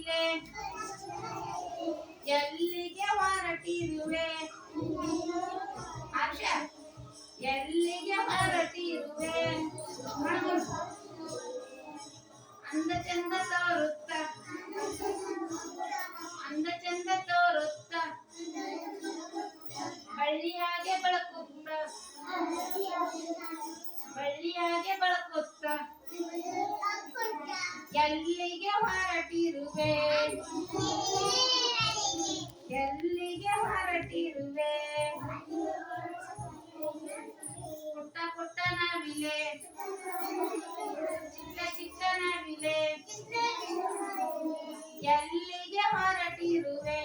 ನಾವಿಲೆ ಎಲ್ಲಿಗೆ ಹೊರಟಿರುವೆ ಹರ್ಷ ಎಲ್ಲಿಗೆ ಹೊರಟಿರುವೆ ಅಂದ ಚಂದ ತೋರುತ್ತ ಅಂದ ಚಂದ ತೋರುತ್ತ ಬಳ್ಳಿಯಾಗೆ ಬೆಳಕುತ್ತ ಬಳ್ಳಿಯಾಗೆ ಬೆಳಕುತ್ತ ಎಲ್ಲಿಗೆ ಹೊರಟಿರುವೆ ಎಲ್ಲಿಗೆ ಹೊರಟಿರುವೆ ಪುಟ್ಟ ಪುಟ್ಟ ನವಿಲೆ ಚಿಕ್ಕ ಚಿಕ್ಕ ನವಿಲೆ ಎಲ್ಲಿಗೆ ಹೊರಟಿರುವೆ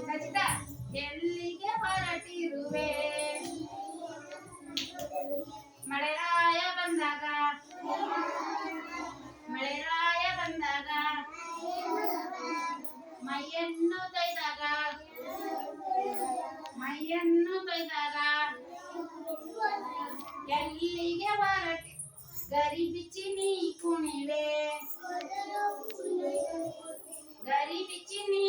ಖಚಿತ ಎಲ್ಲಿಗೆ ಹೊರಟಿರುವೆ ಮಳೆರಾಯ ಬಂದಾಗ ಮಳೆರಾಯ ಬಂದಾಗ ಮೈಯನ್ನು ತೊಯ್ದಾಗ ಮೈಯನ್ನು ತೊಯ್ದಾಗ ಎಲ್ಲಿಗೆ ಹೊರಟಿ ಗರಿ ಬಿಚ್ಚಿ ನೀ ಕುಣಿವೆ ಗರಿ ಬಿಚ್ಚಿ ನೀ